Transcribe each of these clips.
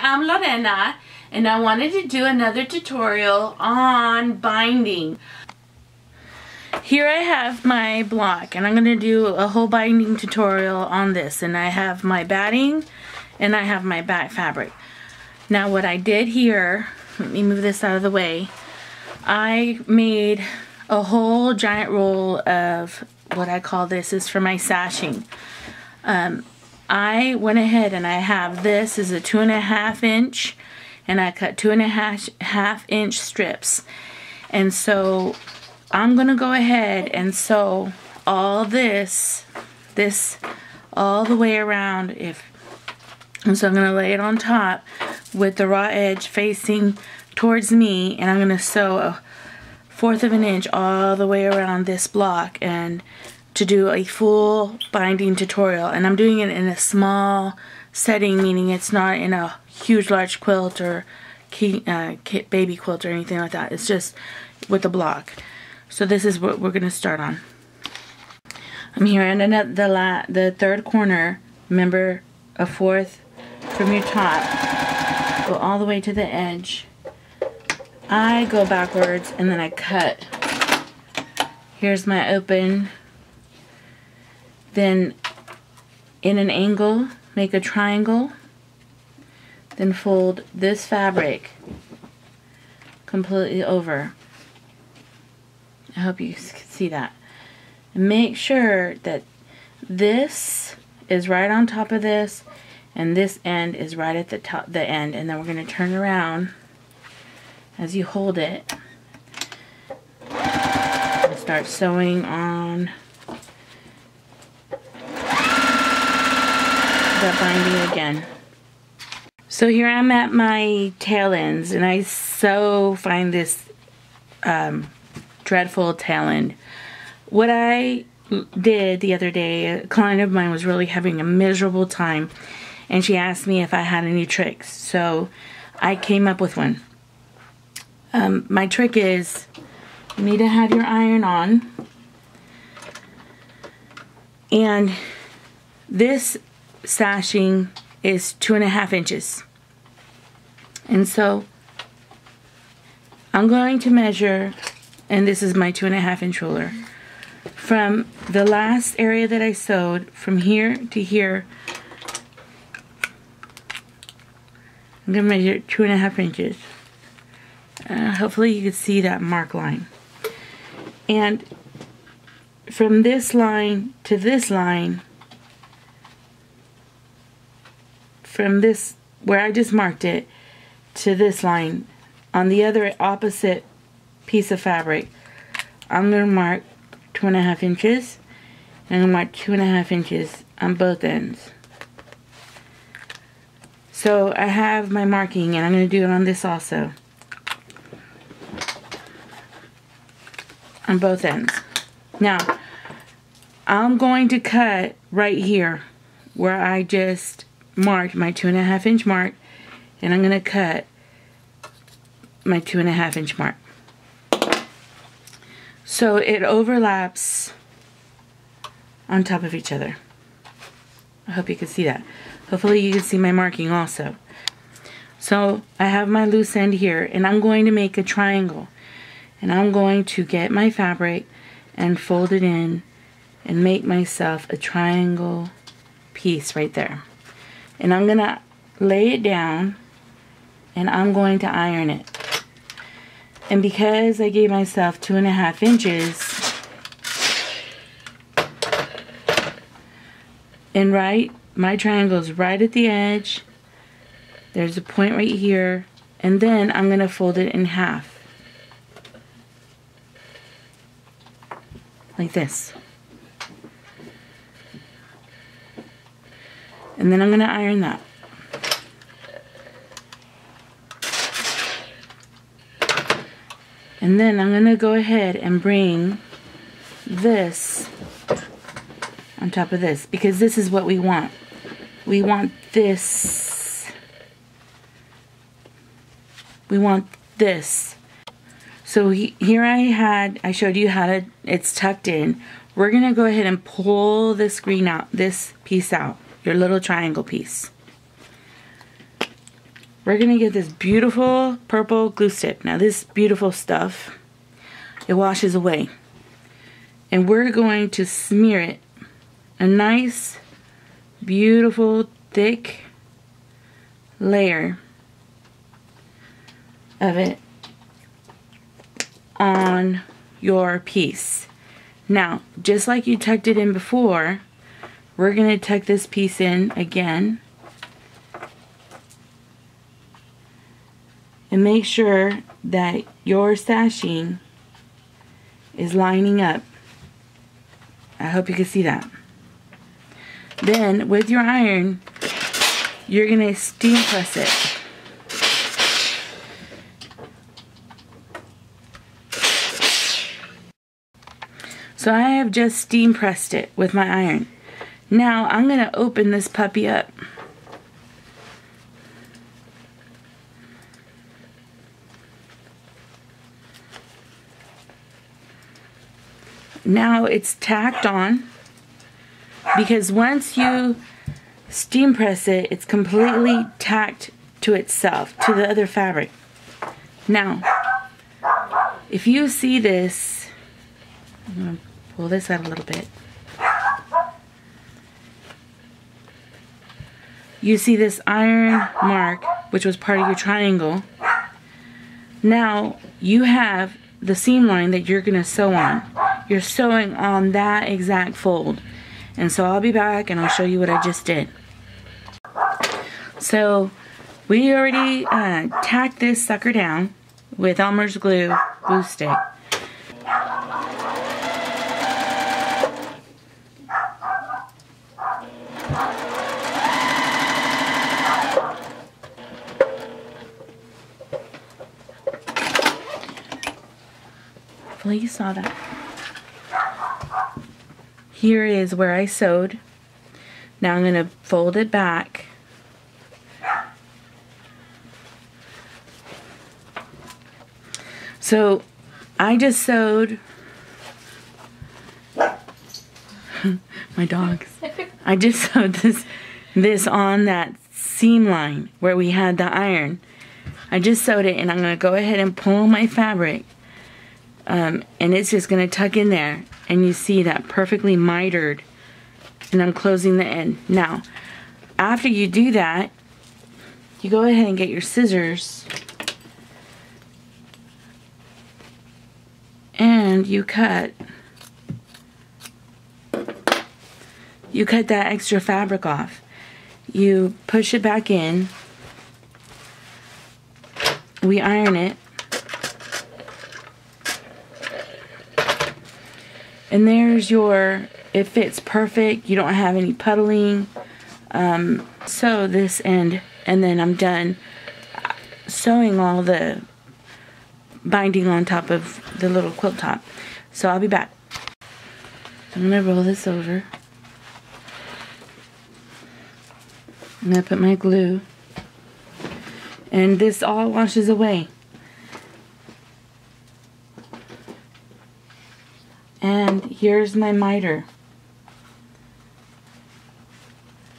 I'm Lorena, and I wanted to do another tutorial on binding. Here I have my block, and I'm going to do a whole binding tutorial on this. And I have my batting, and I have my back fabric. Now what I did here, let me move this out of the way. I made a whole giant roll of what I call this is for my sashing. I went ahead and I have this is a 2.5 inch, and I cut 2.5 inch strips. And so I'm gonna go ahead and sew all this all the way around. And so I'm gonna lay it on top with the raw edge facing towards me, and I'm gonna sew 1/4 of an inch all the way around this block and to do a full binding tutorial. And I'm doing it in a small setting, meaning it's not in a huge large quilt or baby quilt or anything like that. It's just with the block. So this is what we're going to start on. I'm here in the third corner. Remember, 1/4 from your top. Go all the way to the edge. I go backwards and then I cut. Here's my open. Then in an angle, make a triangle. Then fold this fabric completely over. I hope you can see that. And make sure that this is right on top of this, and this end is right at the end. And then we're going to turn around as you hold it and start sewing on that binding again. So here I'm at my tail ends, and I so find this dreadful tail end. What I did the other day, a client of mine was really having a miserable time, and she asked me if I had any tricks. So I came up with one. My trick is you need to have your iron on, and this sashing is 2.5 inches. And so I'm going to measure, and this is my 2.5 inch ruler, from the last area that I sewed, from here to here. I'm going to measure 2.5 inches. Hopefully you can see that mark line. And from this line to this line, from this, where I just marked it, to this line, on the other opposite piece of fabric, I'm going to mark 2.5 inches, and I'm going to mark 2.5 inches on both ends. So I have my marking, and I'm going to do it on this also, on both ends. Now, I'm going to cut right here where I just marked my 2.5 inch mark, and I'm going to cut my 2.5 inch mark. So it overlaps on top of each other. I hope you can see that. Hopefully you can see my marking also. So I have my loose end here, and I'm going to make a triangle, and I'm going to get my fabric and fold it in and make myself a triangle piece right there. And I'm going to lay it down, and I'm going to iron it. And because I gave myself 2.5 inches, and my triangle is right at the edge, there's a point right here, and then I'm going to fold it in half. Like this. And then I'm going to iron that. And then I'm going to go ahead and bring this on top of this, because this is what we want. We want this. We want this. So here I showed you how it's tucked in. We're going to go ahead and pull this green out, this piece out, your little triangle piece. we're gonna get this beautiful purple glue stick. Now this beautiful stuff, it washes away. And we're going to smear it a nice, beautiful, thick layer of it on your piece. Now, just like you tucked it in before, we're going to tuck this piece in again. And make sure that your sashing is lining up. I hope you can see that. Then, with your iron, you're going to steam press it. So I have just steam pressed it with my iron. Now I'm going to open this puppy up. Now it's tacked on, because once you steam press it, it's completely tacked to itself, to the other fabric. Now, if you see this, I'm going to pull this out a little bit. You see this iron mark, which was part of your triangle. Now, you have the seam line that you're going to sew on. You're sewing on that exact fold. And so I'll be back and I'll show you what I just did. So we already tacked this sucker down with Elmer's glue stick. Hopefully you saw that. Here is where I sewed. Now I'm going to fold it back. So I just sewed my dogs. I just sewed this on that seam line where we had the iron. I just sewed it, and I'm going to go ahead and pull my fabric. And it's just going to tuck in there, and you see that perfectly mitered, and I'm closing the end. Now, after you do that, you go ahead and get your scissors, and you cut that extra fabric off. You push it back in, we iron it, and there's your, it fits perfect. You don't have any puddling. Sew this end, and then I'm done sewing all the binding on top of the little quilt top. So I'll be back. I'm going to roll this over. I'm going to put my glue. And this all washes away. And here's my miter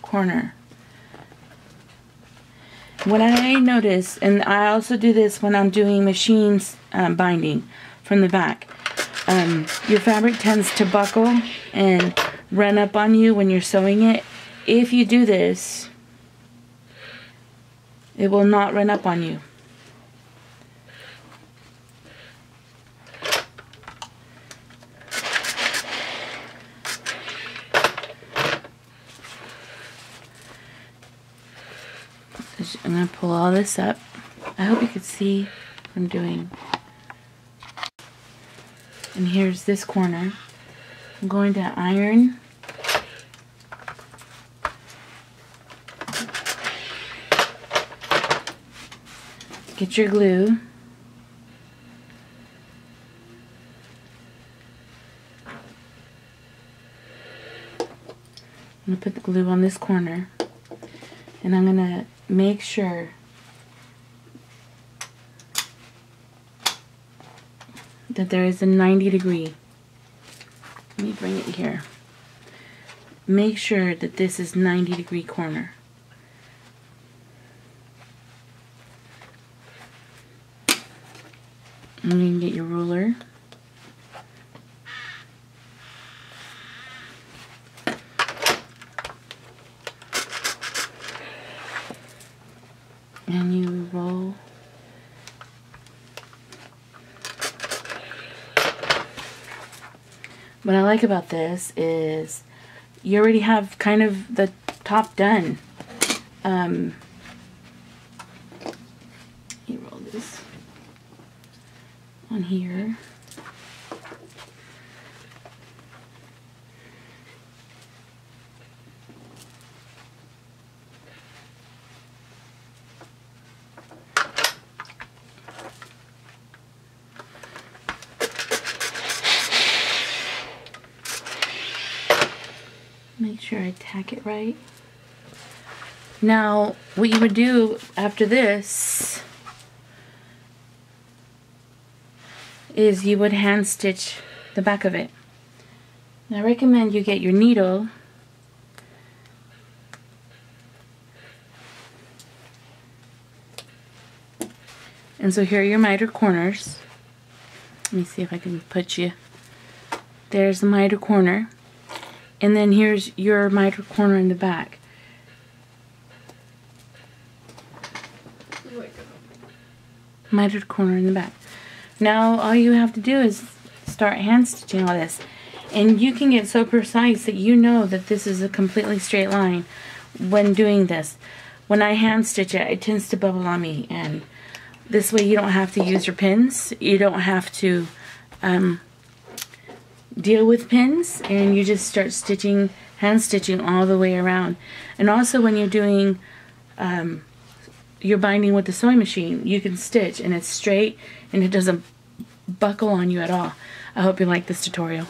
corner. What I notice, and I also do this when I'm doing machines binding from the back, your fabric tends to buckle and run up on you when you're sewing it. If you do this, it will not run up on you. I'm going to pull all this up. I hope you can see what I'm doing. And here's this corner. I'm going to iron. Get your glue. I'm going to put the glue on this corner. And I'm going to make sure that there is a 90-degree. Let me bring it here. Make sure that this is 90-degree corner. And you can get your ruler. And you roll. What I like about this is you already have kind of the top done. You roll this on here. Make sure I tack it right. Now, what you would do after this is you would hand stitch the back of it. Now, I recommend you get your needle and so here are your miter corners. Let me see if I can put you. There's the miter corner. And then here's your miter corner in the back. Mitered corner in the back. Now all you have to do is start hand stitching all this. And you can get so precise that you know that this is a completely straight line when doing this. When I hand stitch it, it tends to bubble on me. And this way you don't have to use your pins. You don't have to deal with pins, and you just start stitching, hand stitching all the way around. And also when you're doing your binding with the sewing machine, you can stitch and it's straight and it doesn't buckle on you at all. I hope you like this tutorial.